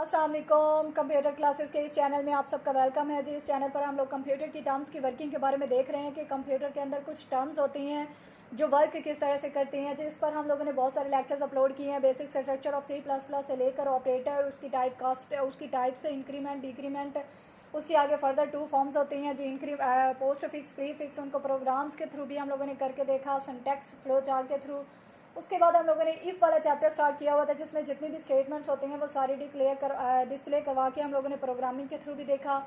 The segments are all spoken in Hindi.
अस्सलाम वालेकुम। कंप्यूटर क्लासेस के इस चैनल में आप सबका वेलकम है जी। इस चैनल पर हम लोग कंप्यूटर की टर्म्स की वर्किंग के बारे में देख रहे हैं कि कंप्यूटर के अंदर कुछ टर्म्स होती हैं जो वर्क किस तरह से करती हैं। जिस पर हम लोगों ने बहुत सारे लेक्चर्स अपलोड किए हैं, बेसिक स्ट्रक्चर ऑफ C++ से लेकर ऑपरेटर, उसकी टाइप कास्ट, उसकी टाइप से इंक्रीमेंट डिक्रीमेंट, उसके आगे फर्दर 2 फॉर्म्स होती हैं जी, पोस्ट फिक्स प्री फिक्स, उनको प्रोग्राम्स के थ्रू भी हम लोगों ने करके देखा, सिंटैक्स फ्लो चार्ट के थ्रू। उसके बाद हम लोगों ने इफ़ वाला चैप्टर स्टार्ट किया हुआ था जिसमें जितनी भी स्टेटमेंट्स होती हैं वो सारी डिस्प्ले करवा के हम लोगों ने प्रोग्रामिंग के थ्रू भी देखा।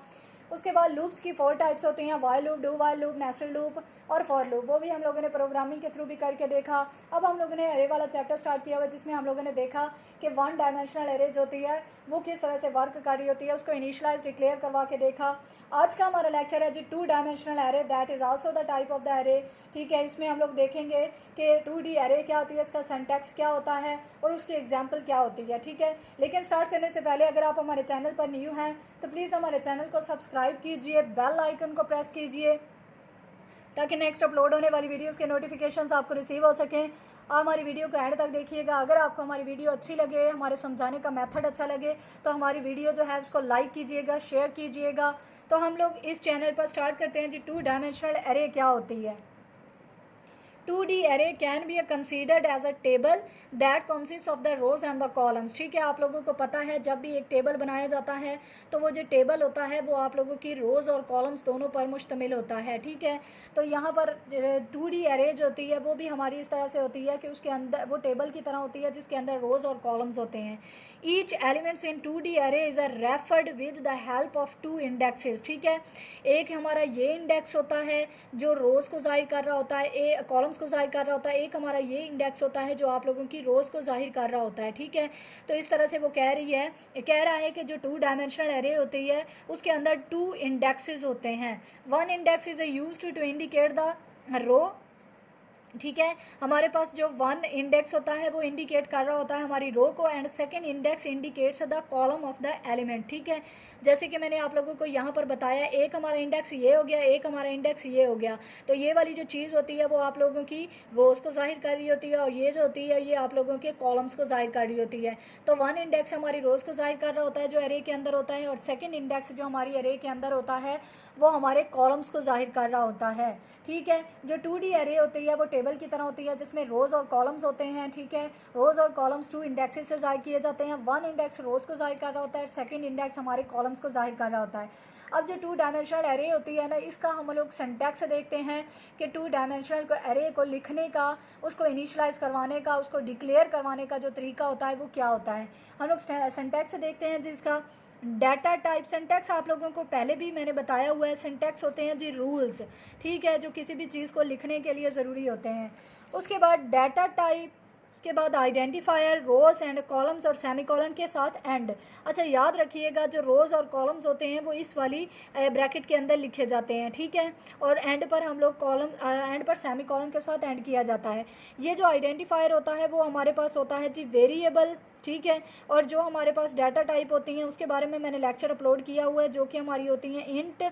उसके बाद लूप्स की 4 टाइप्स होती हैं, while loop, do while loop, nested loop और फॉर लूप, वो भी हम लोगों ने प्रोग्रामिंग के थ्रू भी करके देखा। अब हम लोगों ने एरे वाला चैप्टर स्टार्ट किया हुआ जिसमें हम लोगों ने देखा कि 1 डायमेंशनल एरे जो होती है वो किस तरह से वर्क कर रही होती है, उसको इनिशलाइज डिक्लेयर करवा के देखा। आज का हमारा लेक्चर है जी 2 dimensional array, that is also the type of the array. ठीक है, इसमें हम लोग देखेंगे कि 2D एरे क्या होती है, इसका सिंटैक्स क्या होता है और उसकी एग्जांपल क्या होती है। ठीक है, लेकिन स्टार्ट करने से पहले अगर आप हमारे चैनल पर न्यू हैं तो प्लीज़ हमारे चैनल को सब्सक्राइब कीजिए, बेल आइकन को प्रेस कीजिए ताकि नेक्स्ट अपलोड होने वाली वीडियोस के नोटिफिकेशंस आपको रिसीव हो सकें। आप हमारी वीडियो को एंड तक देखिएगा। अगर आपको हमारी वीडियो अच्छी लगे, हमारे समझाने का मेथड अच्छा लगे तो हमारी वीडियो जो है उसको लाइक कीजिएगा, शेयर कीजिएगा। तो हम लोग इस चैनल पर स्टार्ट करते हैं जी 2 डायमेंशनल एरे क्या होती है। 2D array can be considered as a table that consists of the rows and the columns। ठीक है, आप लोगों को पता है जब भी एक टेबल बनाया जाता है तो वो जो टेबल होता है वो आप लोगों की रोज़ और कॉलम्स दोनों पर मुश्तमिल होता है। ठीक है, तो यहाँ पर 2D array जो होती है वो भी हमारी इस तरह से होती है कि उसके अंदर वो टेबल की तरह होती है जिसके अंदर रोज़ और कॉलम्स होते हैं। Each elements in 2D array is referred with the help of 2 indexes. ठीक है, एक हमारा ये इंडेक्स होता है जो रोज़ को जाहिर कर रहा होता है, कॉलम्स को जाहिर कर रहा होता है, एक हमारा ये इंडेक्स होता है जो आप लोगों की रोज़ को जाहिर कर रहा होता है। ठीक है, तो इस तरह से वो कह रहा है कि जो 2 डायमेंशनल एरे होती है उसके अंदर 2 इंडेक्सेस होते हैं। 1 index is used to indicate the row. ठीक है, हमारे पास जो 1 इंडेक्स होता है वो इंडिकेट कर रहा होता है हमारी रो को, and second index indicates the column of the element. ठीक है, जैसे कि मैंने आप लोगों को यहाँ पर बताया, एक हमारा इंडेक्स ये हो गया, एक हमारा इंडेक्स ये हो गया, तो ये वाली जो चीज़ होती है वो आप लोगों की रोज़ को जाहिर कर रही होती है और ये जो होती है ये आप लोगों के कॉलम्स को जाहिर कर रही होती है। तो 1 इंडेक्स हमारी रोज़ को जाहिर कर रहा होता है जो एरे के अंदर होता है, और सेकेंड इंडेक्स जो हमारी एरे के अंदर होता है वो हमारे कॉलम्स को जाहिर कर रहा होता है। ठीक है, जो 2D एरे होती है वो टेबल की तरह होती है जिसमें रोज़ और कॉलम्स होते हैं। ठीक है, रोज़ और कॉलम्स 2 इंडेक्सेस से जाहिर किए जाते हैं। 1 इंडेक्स रोज़ को जाहिर कर रहा होता है, सेकंड इंडेक्स हमारे कॉलम्स को जाहिर कर रहा होता है। अब जो 2 डायमेंशनल एरे होती है ना, इसका हम लोग सिंटैक्स देखते हैं कि 2 डायमेंशनल को एरे को लिखने का, उसको इनिशलाइज करवाने का, उसको डिक्लेयर करवाने का जो तरीका होता है वो क्या होता है। हम लोग सिंटैक्स देखते हैं जिसका डाटा टाइप। सिंटैक्स आप लोगों को पहले भी मैंने बताया हुआ है, सिंटैक्स होते हैं जी रूल्स। ठीक है, जो किसी भी चीज़ को लिखने के लिए ज़रूरी होते हैं। उसके बाद डाटा टाइप, उसके बाद आइडेंटिफायर, रोज़ एंड कॉलम्स और सेमीकोलन के साथ एंड। अच्छा, याद रखिएगा जो रोज़ और कॉलम्स होते हैं वो इस वाली ब्रैकेट के अंदर लिखे जाते हैं। ठीक है, और एंड पर हम लोग एंड पर सेमीकोलन के साथ एंड किया जाता है। ये जो आइडेंटिफायर होता है वो हमारे पास होता है जी वेरिएबल। ठीक है, और जो हमारे पास डाटा टाइप होती हैं उसके बारे में मैंने लेक्चर अपलोड किया हुआ है जो कि हमारी होती हैं इंट,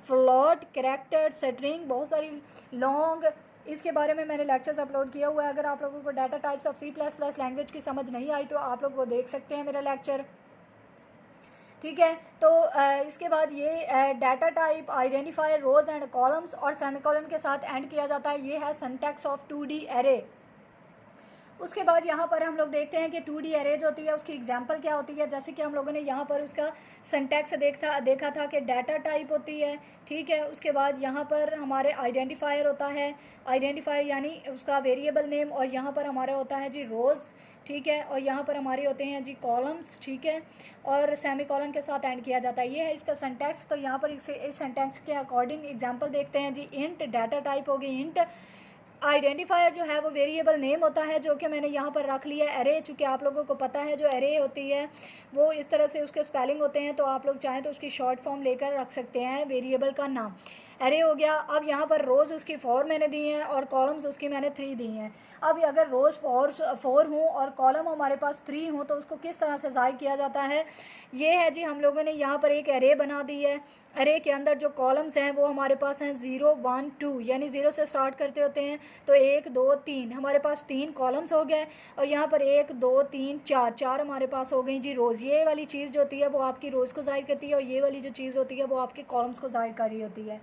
फ्लोट, कैरेक्टर, स्ट्रिंग, बहुत सारी लॉन्ग, इसके बारे में मैंने लेक्चर्स अपलोड किया हुआ है। अगर आप लोगों को data types of C++ language की समझ नहीं आई तो आप लोग वो देख सकते हैं मेरा लेक्चर। ठीक है, तो इसके बाद ये data type, identifier, rows and columns और सेमीकोलन के साथ एंड किया जाता है। ये है सिंटैक्स ऑफ 2D एरे। उसके बाद यहाँ पर हम लोग देखते हैं कि 2D एरे जो होती है उसकी एग्जांपल क्या होती है। जैसे कि हम लोगों ने यहाँ पर उसका सिंटैक्स देखा था कि डाटा टाइप होती है। ठीक है, उसके बाद यहाँ पर हमारे आइडेंटिफायर होता है, आइडेंटिफायर यानी उसका वेरिएबल नेम, और यहाँ पर हमारा होता है जी रोज़। ठीक है, और यहाँ पर हमारे होते हैं जी कॉलम्स। ठीक है, और सेमीकोलन के साथ एंड किया जाता है। ये है इसका सिंटैक्स। तो यहाँ पर इस सिंटैक्स के अकॉर्डिंग एग्जांपल देखते हैं जी। इंट डाटा टाइप हो गई इंट, आइडेंटिफायर जो है वो वेरिएबल नेम होता है जो कि मैंने यहाँ पर रख लिया। एरे, चूँकि आप लोगों को पता है जो एरे होती है वो इस तरह से उसके स्पेलिंग होते हैं, तो आप लोग चाहें तो उसकी शॉर्ट फॉर्म लेकर रख सकते हैं वेरिएबल का नाम। एरे हो गया। अब यहाँ पर रोज़ उसकी 4 मैंने दी हैं और कॉलम्स उसकी मैंने 3 दी हैं। अब अगर रोज़ 4 हों और कॉलम हमारे पास 3 हों तो उसको किस तरह से ज़ाहिर किया जाता है। ये है जी, हम लोगों ने यहाँ पर एक एरे बना दी है। एरे के अंदर जो कॉलम्स हैं वो हमारे पास हैं 0 1 2, यानी 0 से स्टार्ट करते होते हैं तो 1 2 3 हमारे पास 3 कॉलम्स हो गए और यहाँ पर 1 2 3 4 4 हमारे पास हो गई जी रोज़। ये वाली चीज़ जो होती है वो आपकी रोज़ को ज़ाहिर करती है और ये वाली जो चीज़ होती है वो आपके कॉलम्स को ज़ाहिर कर रही होती है।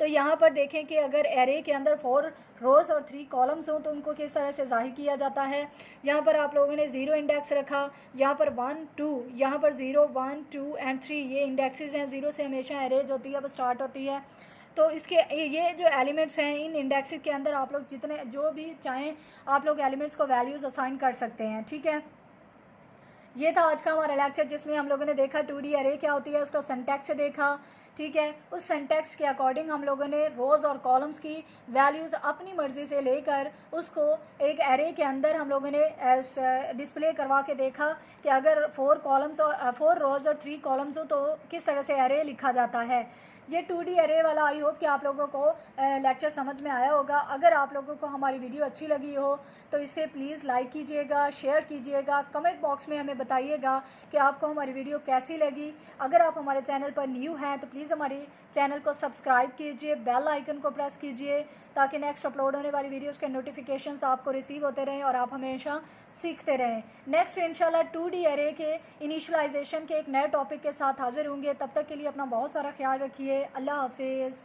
तो यहाँ पर देखें कि अगर एरे के अंदर 4 रोज़ और 3 कॉलम्स हों तो उनको किस तरह से ज़ाहिर किया जाता है। यहाँ पर आप लोगों ने 0 इंडेक्स रखा, यहाँ पर 1 2, यहाँ पर 0 1 2 एंड 3 ये इंडेक्सेस हैं। 0 से हमेशा एरे जो होती है वो स्टार्ट होती है। तो इसके ये जो एलिमेंट्स हैं इन इंडेक्सेस के अंदर आप लोग जितने जो भी चाहें आप लोग एलिमेंट्स को वैल्यूज़ असाइन कर सकते हैं। ठीक है, ये था आज का हमारा लेक्चर जिसमें हम लोगों ने देखा 2D अरे क्या होती है, उसका सिंटैक्स से देखा। ठीक है, उस सिंटैक्स के अकॉर्डिंग हम लोगों ने रोज़ और कॉलम्स की वैल्यूज़ अपनी मर्ज़ी से लेकर उसको एक एरे के अंदर हम लोगों ने डिस्प्ले करवा के देखा कि अगर 4 कॉलम्स और 4 रोज़ और 3 कॉलम्स हो तो किस तरह से एरे लिखा जाता है। ये 2D अरे वाला आई होप कि आप लोगों को लेक्चर समझ में आया होगा। अगर आप लोगों को हमारी वीडियो अच्छी लगी हो तो इसे प्लीज़ लाइक कीजिएगा, शेयर कीजिएगा, कमेंट बॉक्स में हमें बताइएगा कि आपको हमारी वीडियो कैसी लगी। अगर आप हमारे चैनल पर न्यू हैं तो प्लीज़ हमारे चैनल को सब्सक्राइब कीजिए, बेल आइकन को प्रेस कीजिए ताकि नेक्स्ट अपलोड होने वाली वीडियोज़ के नोटिफिकेशंस आपको रिसीव होते रहें और आप हमेशा सीखते रहें। नेक्स्ट इंशाल्लाह 2D अरे के इनिशलाइजेशन के एक नए टॉपिक के साथ हाजिर होंगे। तब तक के लिए अपना बहुत सारा ख्याल रखिए। अल्लाह हाफिज़।